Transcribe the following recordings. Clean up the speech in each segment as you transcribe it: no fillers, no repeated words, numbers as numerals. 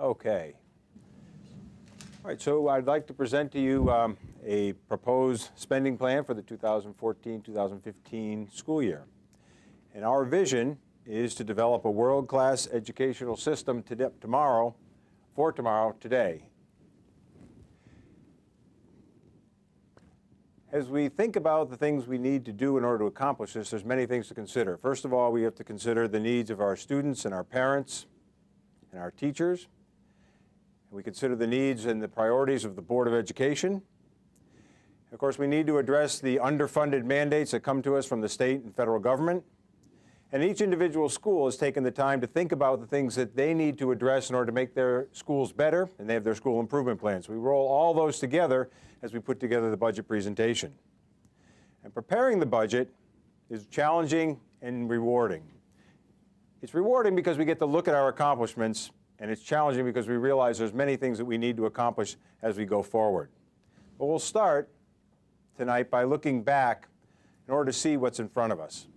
Okay. All right, so I'd like to present to you a proposed spending plan for the 2014-2015 school year. And our vision is to develop a world-class educational system today, today. As we think about the things we need to do in order to accomplish this, there's many things to consider. First of all, we have to consider the needs of our students and our parents and our teachers. We consider the needs and the priorities of the Board of Education. Of course, we need to address the underfunded mandates that come to us from the state and federal government. And each individual school has taken the time to think about the things that they need to address in order to make their schools better, and they have their school improvement plans. We roll all those together as we put together the budget presentation. And preparing the budget is challenging and rewarding. It's rewarding because we get to look at our accomplishments, and it's challenging because we realize there's many things that we need to accomplish as we go forward. But we'll start tonight by looking back in order to see what's in front of us.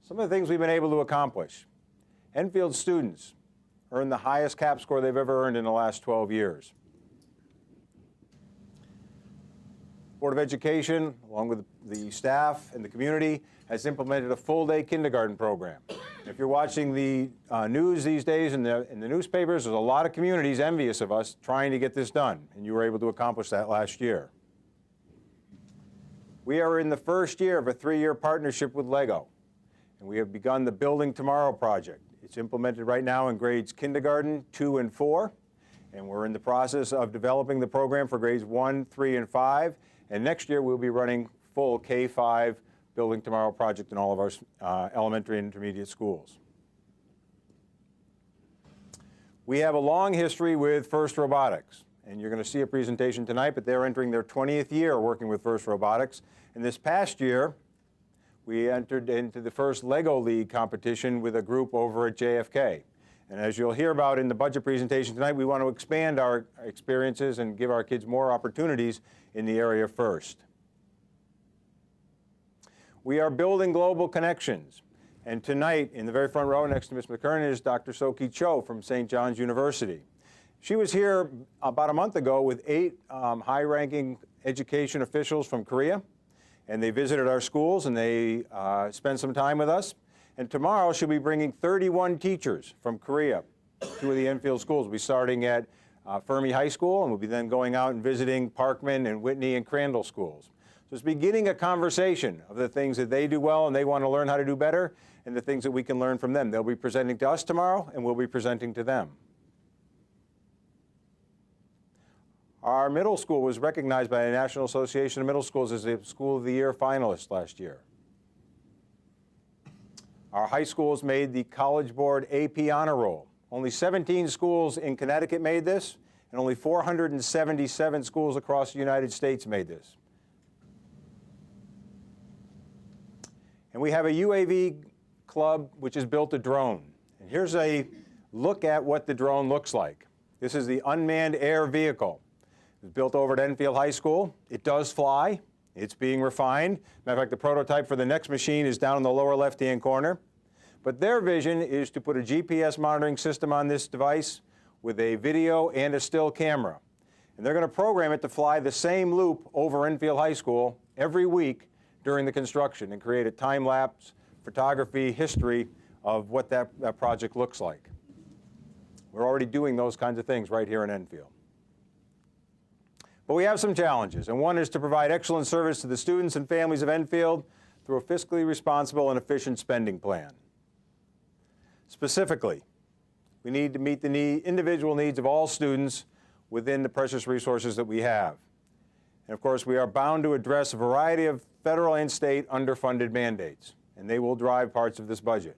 Some of the things we've been able to accomplish. Enfield students earned the highest CAP score they've ever earned in the last 12 years. Board of Education, along with the staff and the community, has implemented a full-day kindergarten program. If you're watching the news these days in the newspapers, there's a lot of communities envious of us trying to get this done, and you were able to accomplish that last year. We are in the first year of a 3-year partnership with LEGO, and we have begun the Building Tomorrow project. It's implemented right now in grades kindergarten, 2, and 4, and we're in the process of developing the program for grades 1, 3, and 5, and next year we'll be running full K-5 Building Tomorrow project in all of our elementary and intermediate schools. We have a long history with FIRST Robotics, and you're going to see a presentation tonight, but they're entering their 20th year working with FIRST Robotics. And this past year, we entered into the first LEGO League competition with a group over at JFK. And as you'll hear about in the budget presentation tonight, we want to expand our experiences and give our kids more opportunities in the area of FIRST. We are building global connections. And tonight, in the very front row next to Ms. McKernan, is Dr. Soki Cho from St. John's University. She was here about a month ago with 8 high-ranking education officials from Korea. And they visited our schools, and they spent some time with us. And tomorrow, she'll be bringing 31 teachers from Korea to the Enfield schools. We'll be starting at Fermi High School, and we'll be then going out and visiting Parkman and Whitney and Crandall schools. So it's beginning a conversation of the things that they do well and they want to learn how to do better, and the things that we can learn from them. They'll be presenting to us tomorrow, and we'll be presenting to them. Our middle school was recognized by the National Association of Middle Schools as a School of the Year finalist last year. Our high schools made the College Board AP Honor Roll. Only 17 schools in Connecticut made this, and only 477 schools across the United States made this. And we have a UAV club which has built a drone. And here's a look at what the drone looks like. This is the unmanned air vehicle. It was built over at Enfield High School. It does fly. It's being refined. Matter of fact, the prototype for the next machine is down in the lower left-hand corner. But their vision is to put a GPS monitoring system on this device with a video and a still camera. And they're going to program it to fly the same loop over Enfield High School every week during the construction and create a time-lapse photography history of what that project looks like. We're already doing those kinds of things right here in Enfield. But we have some challenges, and one is to provide excellent service to the students and families of Enfield through a fiscally responsible and efficient spending plan. Specifically, we need to meet the individual needs of all students within the precious resources that we have. And of course, we are bound to address a variety of federal and state underfunded mandates, and they will drive parts of this budget.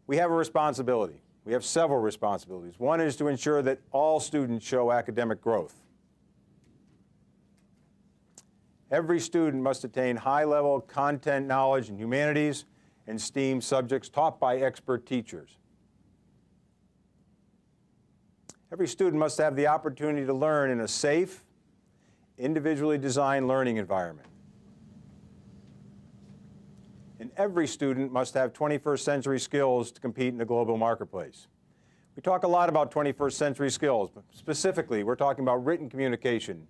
We have a responsibility. We have several responsibilities. One is to ensure that all students show academic growth. Every student must attain high-level content knowledge in humanities and STEAM subjects taught by expert teachers. Every student must have the opportunity to learn in a safe, individually designed learning environment. And every student must have 21st century skills to compete in the global marketplace. We talk a lot about 21st century skills, but specifically we're talking about written communication,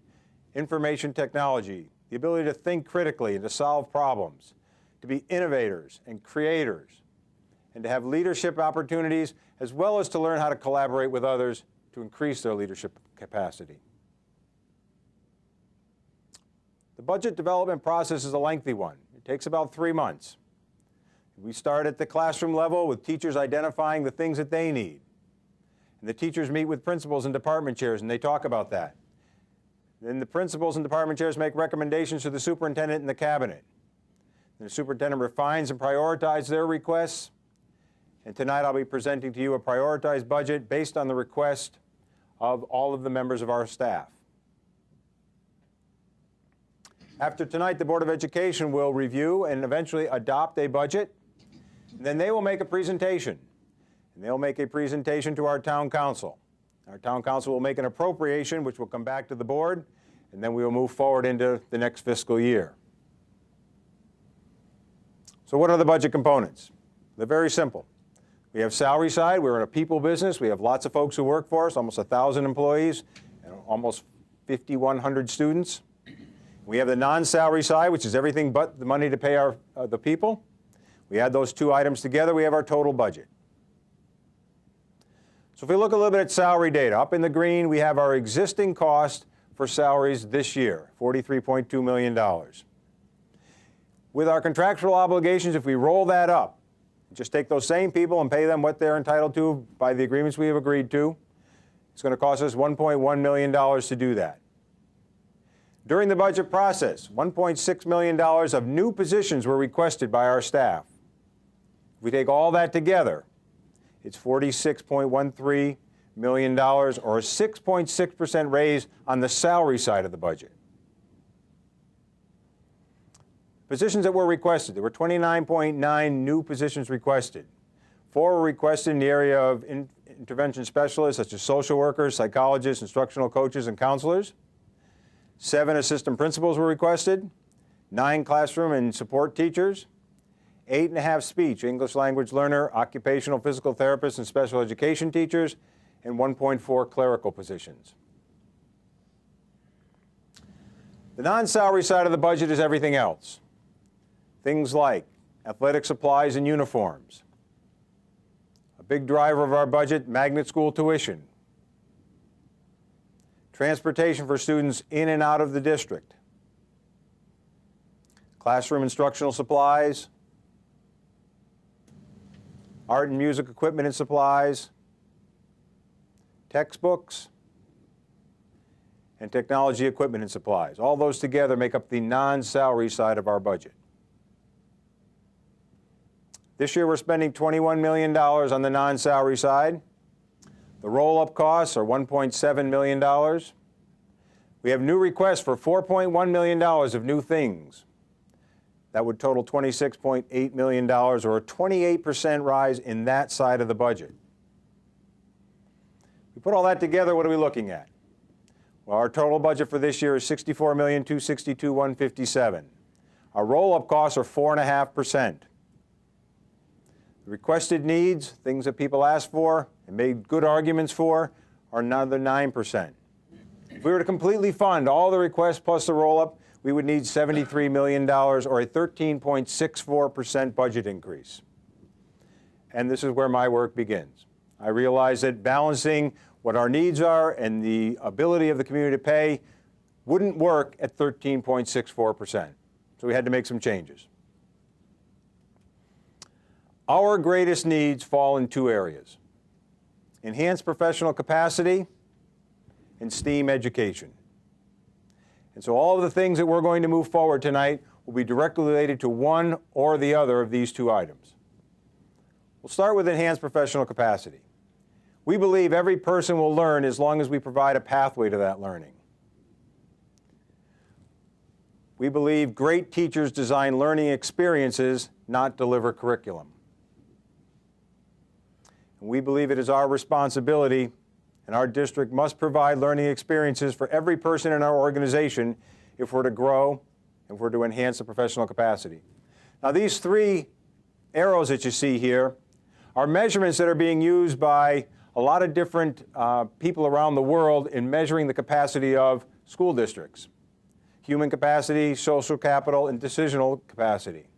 information technology, the ability to think critically and to solve problems, to be innovators and creators, and to have leadership opportunities, as well as to learn how to collaborate with others to increase their leadership capacity. The budget development process is a lengthy one. It takes about 3 months. We start at the classroom level with teachers identifying the things that they need. And the teachers meet with principals and department chairs and they talk about that. Then the principals and department chairs make recommendations to the superintendent and the cabinet. And the superintendent refines and prioritizes their requests. And tonight I'll be presenting to you a prioritized budget based on the request of all of the members of our staff. After tonight, the Board of Education will review and eventually adopt a budget. And then they will make a presentation. And they'll make a presentation to our town council. Our town council will make an appropriation, which will come back to the board, and then we will move forward into the next fiscal year. So what are the budget components? They're very simple. We have salary side. We're in a people business. We have lots of folks who work for us, almost 1,000 employees, and almost 5,100 students. We have the non-salary side, which is everything but the money to pay the people. We add those two items together, we have our total budget. So if we look a little bit at salary data, up in the green we have our existing cost for salaries this year, $43.2 million. With our contractual obligations, if we roll that up, just take those same people and pay them what they're entitled to by the agreements we have agreed to, it's going to cost us $1.1 million to do that. During the budget process, $1.6 million of new positions were requested by our staff. If we take all that together, it's $46.13 million, or a 6.6% raise on the salary side of the budget. Positions that were requested, there were 29.9 new positions requested. 4 were requested in the area of intervention specialists, such as social workers, psychologists, instructional coaches, and counselors. 7 assistant principals were requested, 9 classroom and support teachers, 8.5 speech, English language learner, occupational physical therapists, and special education teachers, and 1.4 clerical positions. The non-salary side of the budget is everything else. Things like athletic supplies and uniforms. A big driver of our budget, magnet school tuition. Transportation for students in and out of the district. Classroom instructional supplies. Art and music equipment and supplies. Textbooks. And technology equipment and supplies. All those together make up the non-salary side of our budget. This year we're spending $21 million on the non-salary side. The roll-up costs are $1.7 million. We have new requests for $4.1 million of new things. That would total $26.8 million, or a 28% rise in that side of the budget. We put all that together, what are we looking at? Well, our total budget for this year is $64,262,157. Our roll-up costs are 4.5%. The requested needs, things that people asked for and made good arguments for, are another 9%. If we were to completely fund all the requests plus the roll-up, we would need $73 million, or a 13.64% budget increase. And this is where my work begins. I realize that balancing what our needs are and the ability of the community to pay wouldn't work at 13.64%. So we had to make some changes. Our greatest needs fall in 2 areas: enhanced professional capacity and STEAM education. And so all of the things that we're going to move forward tonight will be directly related to one or the other of these 2 items. We'll start with enhanced professional capacity. We believe every person will learn as long as we provide a pathway to that learning. We believe great teachers design learning experiences, not deliver curriculum. And we believe it is our responsibility, and our district must provide learning experiences for every person in our organization if we're to grow and if we're to enhance the professional capacity. Now, these 3 arrows that you see here are measurements that are being used by a lot of different people around the world in measuring the capacity of school districts. Human capacity, social capital, and decisional capacity.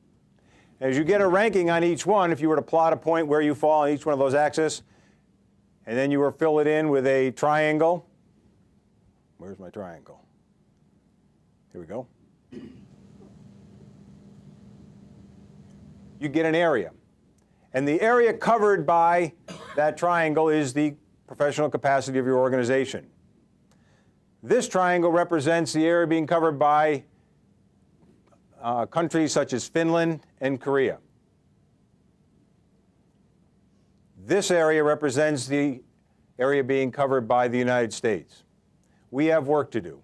As you get a ranking on each one, if you were to plot a point where you fall on each one of those axes, and then you were to fill it in with a triangle. Where's my triangle? Here we go. You get an area. And the area covered by that triangle is the professional capacity of your organization. This triangle represents the area being covered by countries such as Finland and Korea. This area represents the area being covered by the United States. We have work to do.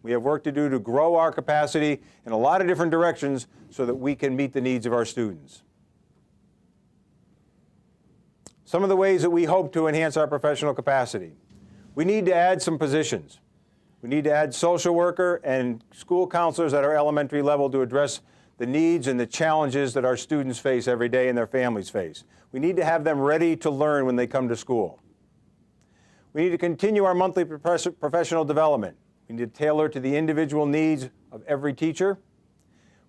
We have work to do to grow our capacity in a lot of different directions so that we can meet the needs of our students. Some of the ways that we hope to enhance our professional capacity. We need to add some positions. We need to add social worker and school counselors at our elementary level to address the needs and the challenges that our students face every day and their families face. We need to have them ready to learn when they come to school. We need to continue our monthly professional development. We need to tailor to the individual needs of every teacher.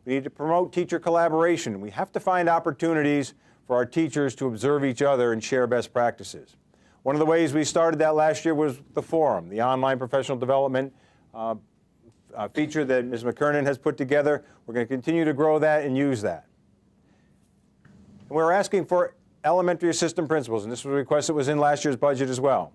We need to promote teacher collaboration. We have to find opportunities for our teachers to observe each other and share best practices. One of the ways we started that last year was the forum, the online professional development feature that Ms. McKernan has put together. We're going to continue to grow that and use that. And we're asking for elementary assistant principals, and this was a request that was in last year's budget as well.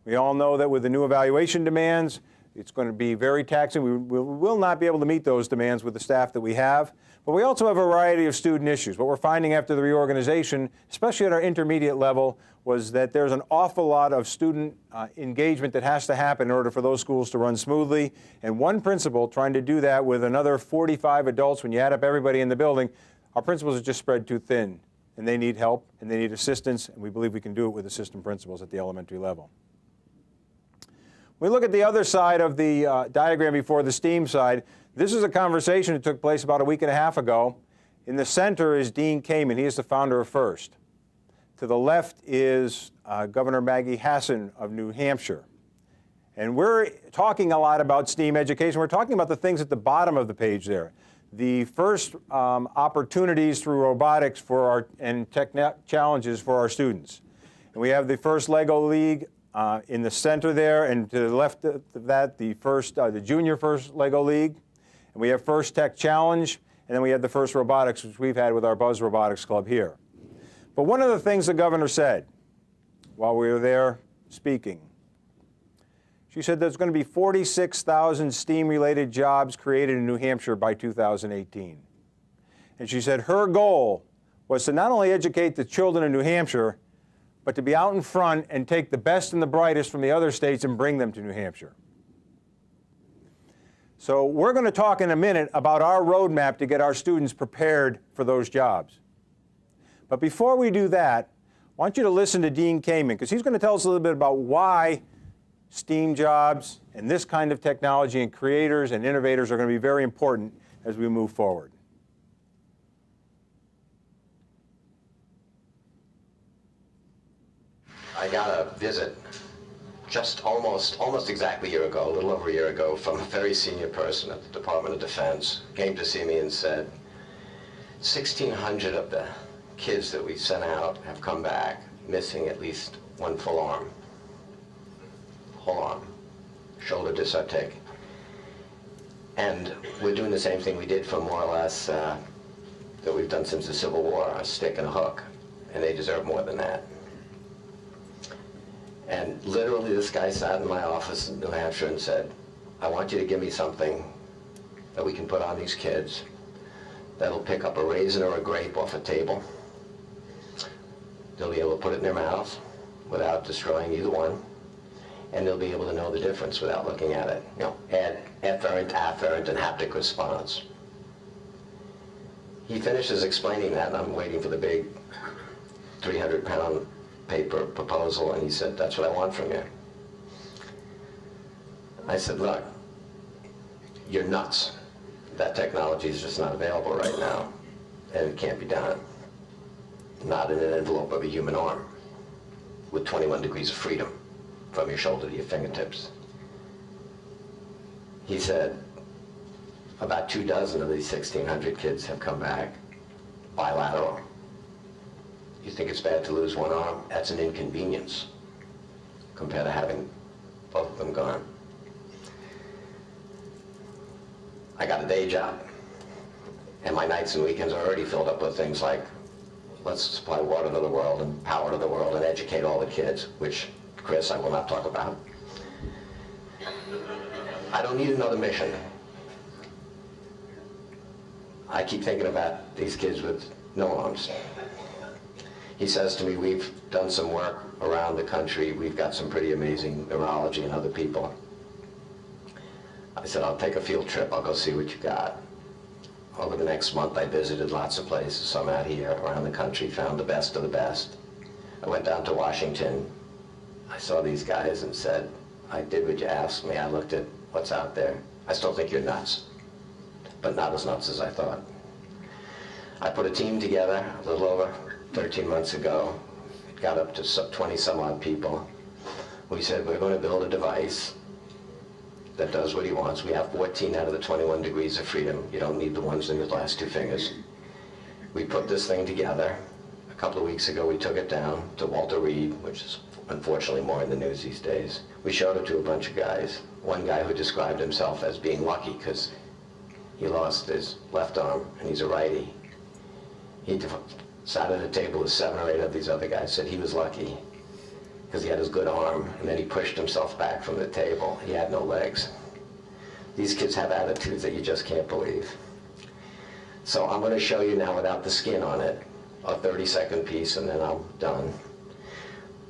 We all know that with the new evaluation demands, it's going to be very taxing. We will not be able to meet those demands with the staff that we have. But we also have a variety of student issues. What we're finding after the reorganization, especially at our intermediate level, was that there's an awful lot of student engagement that has to happen in order for those schools to run smoothly. And one principal trying to do that with another 45 adults, when you add up everybody in the building, our principals are just spread too thin. And they need help, and they need assistance, and we believe we can do it with assistant principals at the elementary level. When we look at the other side of the diagram before the STEAM side, this is a conversation that took place about a week and a half ago. In the center is Dean Kamen. He is the founder of FIRST. To the left is Governor Maggie Hassan of New Hampshire. And we're talking a lot about STEAM education. We're talking about the things at the bottom of the page there. The first opportunities through robotics and tech challenges for our students. And we have the first Lego League in the center there, and to the left of that, the junior first Lego League. And we have first Tech Challenge, and then we have the first robotics, which we've had with our Buzz Robotics Club here. But one of the things the governor said while we were there speaking, she said there's going to be 46,000 STEAM-related jobs created in New Hampshire by 2018. And she said her goal was to not only educate the children in New Hampshire, but to be out in front and take the best and the brightest from the other states and bring them to New Hampshire. So we're going to talk in a minute about our roadmap to get our students prepared for those jobs. But before we do that, I want you to listen to Dean Kamen, because he's going to tell us a little bit about why STEAM jobs and this kind of technology and creators and innovators are going to be very important as we move forward. I got a visit just almost exactly a year ago, a little over a year ago, from a very senior person at the Department of Defense. Came to see me and said, 1,600 of the kids that we sent out have come back missing at least one full arm. Whole arm, shoulder dysartic. And we're doing the same thing we did for more or less that we've done since the Civil War, a stick and a hook, and they deserve more than that. And literally this guy sat in my office in New Hampshire and said, I want you to give me something that we can put on these kids that'll pick up a raisin or a grape off a table. They'll be able to put it in their mouth without destroying either one. And they'll be able to know the difference without looking at it. You know, efferent, afferent, and haptic response. He finishes explaining that, and I'm waiting for the big 300-pound paper proposal, and he said, that's what I want from you. I said, look, you're nuts. That technology is just not available right now, and it can't be done. not in an envelope of a human arm, with 21 degrees of freedom from your shoulder to your fingertips. He said about 24 of these 1,600 kids have come back bilateral. You think it's bad to lose one arm? That's an inconvenience compared to having both of them gone. I got a day job, and my nights and weekends are already filled up with things like, let's supply water to the world and power to the world and educate all the kids, which, Chris, I will not talk about. I don't need another mission. I keep thinking about these kids with no arms. He says to me, we've done some work around the country. We've got some pretty amazing neurology and other people. I said, I'll take a field trip. I'll go see what you got. Over the next month, I visited lots of places, some out here around the country, found the best of the best. I went down to Washington. I saw these guys and said, I did what you asked me. I looked at what's out there. I still think you're nuts, but not as nuts as I thought. I put a team together a little over 13 months ago. It got up to 20 some odd people. We said, we're going to build a device that does what he wants. We have 14 out of the 21 degrees of freedom. You don't need the ones in your last two fingers. We put this thing together. A couple of weeks ago, we took it down to Walter Reed, which is unfortunately more in the news these days. We showed it to a bunch of guys. One guy who described himself as being lucky because he lost his left arm and he's a righty. He sat at a table with 7 or 8 of these other guys, said he was lucky because he had his good arm, and then he pushed himself back from the table. He had no legs. These kids have attitudes that you just can't believe. So I'm going to show you now without the skin on it, a 30-second piece, and then I'm done.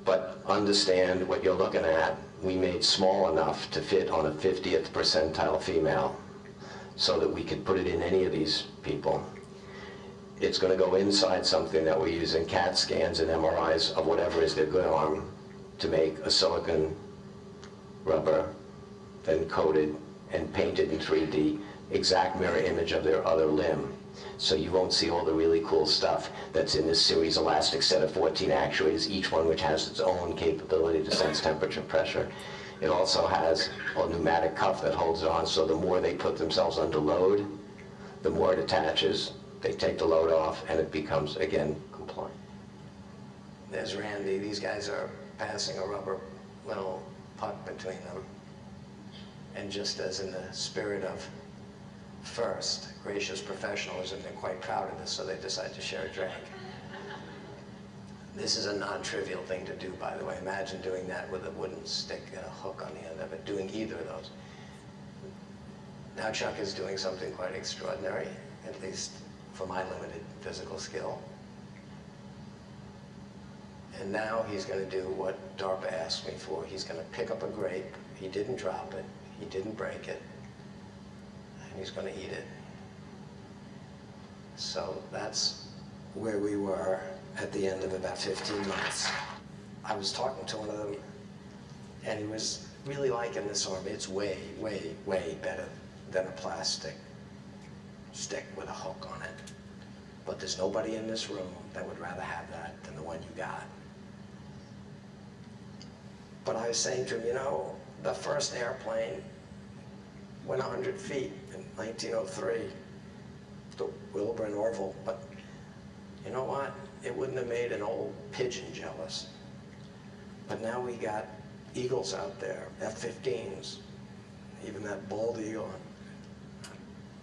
But understand what you're looking at. We made small enough to fit on a 50th percentile female so that we could put it in any of these people. It's going to go inside something that we use in CAT scans and MRIs of whatever is their good arm to make a silicon rubber, then coated and painted in 3D, exact mirror image of their other limb. So you won't see all the really cool stuff that's in this series elastic set of 14 actuators, each one which has its own capability to sense temperature and pressure. It also has a pneumatic cuff that holds it on, so the more they put themselves under load, the more it attaches. They take the load off and it becomes, again, compliant. There's Randy. These guys are passing a rubber little puck between them. And just as in the spirit of first, gracious professionalism, they're quite proud of this, so they decide to share a drink. This is a non-trivial thing to do, by the way. Imagine doing that with a wooden stick and a hook on the end of it, doing either of those. Now Chuck is doing something quite extraordinary, at least for my limited physical skill. And now he's going to do what DARPA asked me for. He's going to pick up a grape. He didn't drop it. He didn't break it. And he's going to eat it. So that's where we were at the end of about 15 months. I was talking to one of them, and he was really liking this arm. It's way, way, way better than a plastic stick with a hook on it. But there's nobody in this room that would rather have that than the one you got. But I was saying to him, you know, the first airplane went 100 feet in 1903, the Wilbur and Orville, but you know what? It wouldn't have made an old pigeon jealous. But now we got eagles out there, F-15s, even that bald eagle.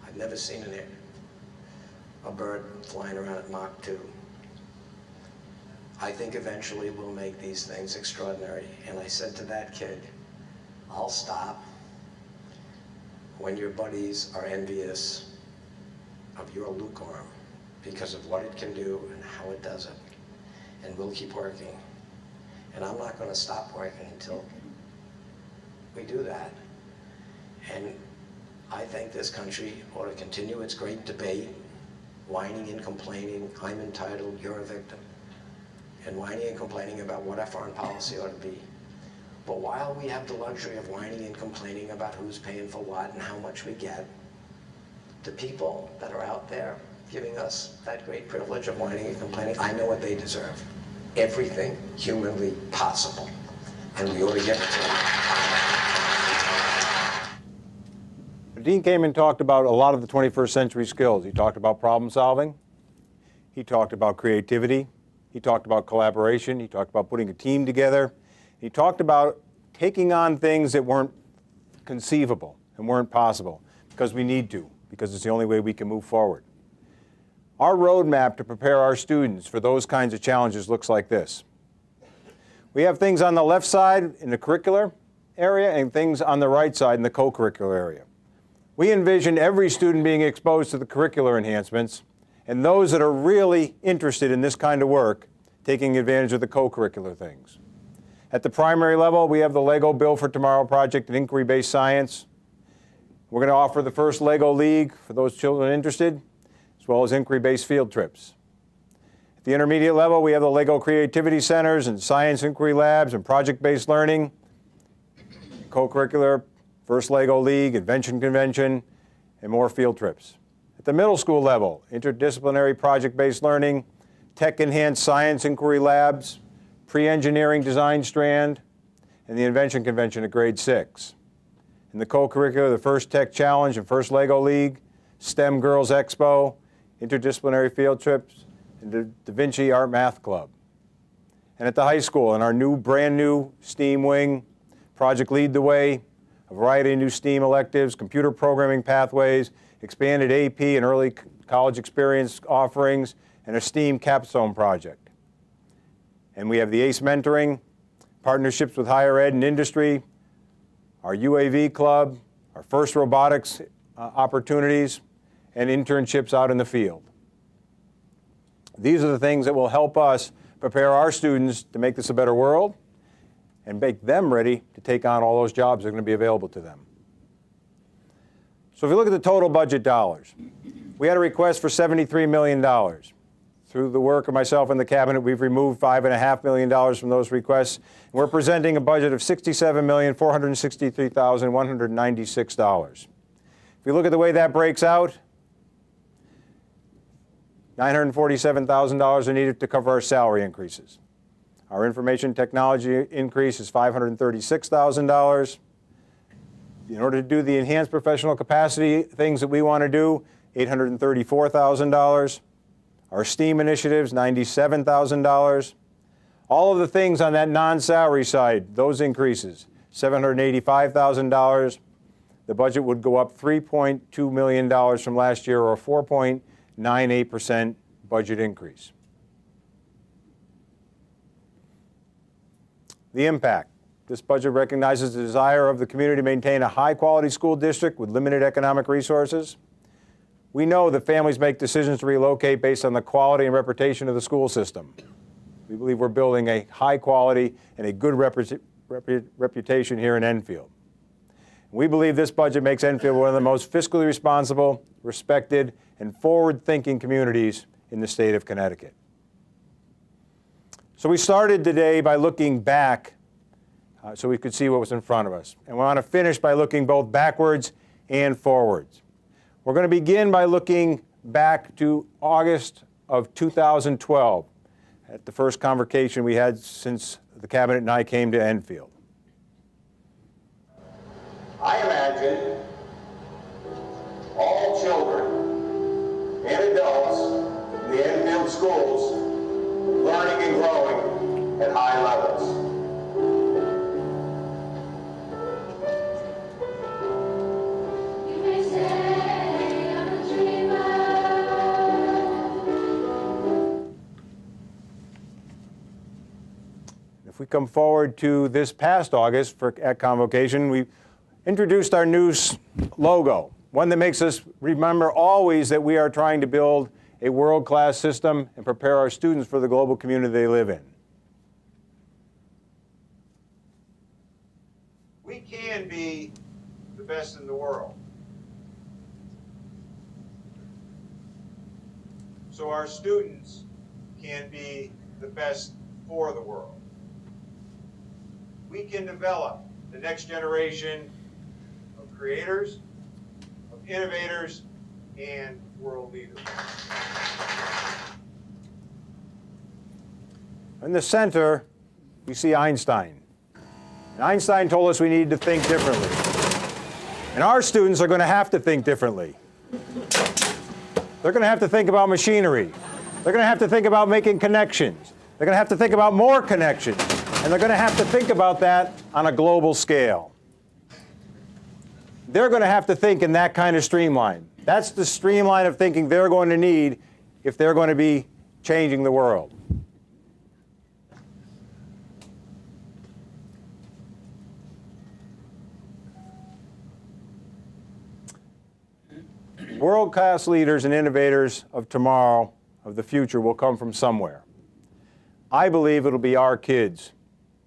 I've never seen a bird flying around at Mach 2. I think eventually we'll make these things extraordinary. And I said to that kid, I'll stop when your buddies are envious of your Luke arm because of what it can do and how it does it. And we'll keep working. And I'm not going to stop working until we do that. And I think this country ought to continue its great debate, whining and complaining, I'm entitled, you're a victim, and whining and complaining about what our foreign policy ought to be. But while we have the luxury of whining and complaining about who's paying for what and how much we get, the people that are out there giving us that great privilege of whining and complaining. I know what they deserve. Everything humanly possible. And we ought to give it to them. Dean Kamen talked about a lot of the 21st century skills. He talked about problem solving. He talked about creativity. He talked about collaboration. He talked about putting a team together. He talked about taking on things that weren't conceivable and weren't possible because we need to, because it's the only way we can move forward. Our roadmap to prepare our students for those kinds of challenges looks like this. We have things on the left side in the curricular area and things on the right side in the co-curricular area. We envision every student being exposed to the curricular enhancements and those that are really interested in this kind of work taking advantage of the co-curricular things. At the primary level, we have the Lego Build for Tomorrow project and inquiry-based science. We're going to offer the first Lego League for those children interested, as well as inquiry-based field trips. At the intermediate level, we have the Lego Creativity Centers and Science Inquiry Labs and project-based learning, co-curricular, first Lego League, Invention Convention, and more field trips. At the middle school level, interdisciplinary project-based learning, tech-enhanced science inquiry labs, pre-engineering design strand, and the Invention Convention at grade 6. In the co-curricular, the First Tech Challenge and First Lego League, STEM Girls Expo, interdisciplinary field trips, and the Da Vinci Art Math Club. And at the high school, in our brand new STEAM wing, Project Lead the Way, a variety of new STEAM electives, computer programming pathways, expanded AP and early college experience offerings, and a STEAM capstone project. And we have the ACE mentoring, partnerships with higher ed and industry, our UAV club, our first robotics opportunities, and internships out in the field. These are the things that will help us prepare our students to make this a better world and make them ready to take on all those jobs that are going to be available to them. So if you look at the total budget dollars, we had a request for $73 million. Through the work of myself and the Cabinet, we've removed $5.5 million from those requests. And we're presenting a budget of $67,463,196. If you look at the way that breaks out, $947,000 are needed to cover our salary increases. Our information technology increase is $536,000. In order to do the enhanced professional capacity things that we want to do, $834,000. Our STEAM initiatives, $97,000. All of the things on that non-salary side, those increases, $785,000. The budget would go up $3.2 million from last year, or a 4.98% budget increase. The impact. This budget recognizes the desire of the community to maintain a high-quality school district with limited economic resources. We know that families make decisions to relocate based on the quality and reputation of the school system. We believe we're building a high quality and a good reputation here in Enfield. We believe this budget makes Enfield one of the most fiscally responsible, respected, and forward-thinking communities in the state of Connecticut. So we started today by looking back so we could see what was in front of us. And we want to finish by looking both backwards and forwards. We're going to begin by looking back to August of 2012, at the first convocation we had since the Cabinet and I came to Enfield. I imagine all children and adults in the Enfield schools learning and growing at high levels. If we come forward to this past August at convocation, we introduced our new logo, one that makes us remember always that we are trying to build a world-class system and prepare our students for the global community they live in. We can be the best in the world. So our students can be the best for the world. We can develop the next generation of creators, of innovators, and world leaders. In the center, we see Einstein. And Einstein told us we needed to think differently. And our students are going to have to think differently. They're going to have to think about machinery. They're going to have to think about making connections. They're going to have to think about more connections. And they're going to have to think about that on a global scale. They're going to have to think in that kind of streamline. That's the streamline of thinking they're going to need if they're going to be changing the world. World-class leaders and innovators of tomorrow, of the future, will come from somewhere. I believe it'll be our kids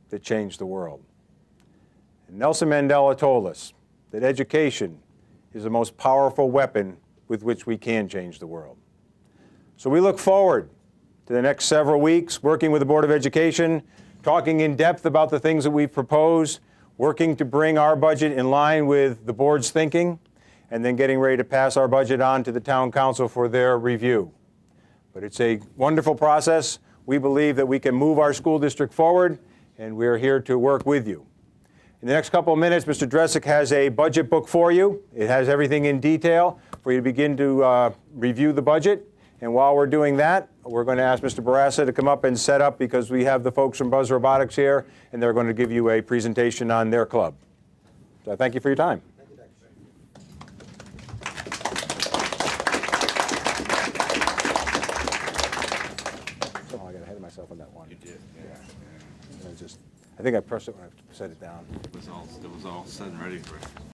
that change the world. And Nelson Mandela told us that education is the most powerful weapon with which we can change the world. So we look forward to the next several weeks working with the Board of Education, talking in depth about the things that we've proposed, working to bring our budget in line with the board's thinking, and then getting ready to pass our budget on to the town council for their review. But it's a wonderful process. We believe that we can move our school district forward, and we're here to work with you. In the next couple of minutes, Mr. Dresick has a budget book for you. It has everything in detail for you to begin to review the budget. And while we're doing that, we're going to ask Mr. Barassa to come up and set up, because we have the folks from Buzz Robotics here, and they're going to give you a presentation on their club. So thank you for your time. On that one. You did, yeah. I think I pressed it when I set it down. It was all said and ready for it.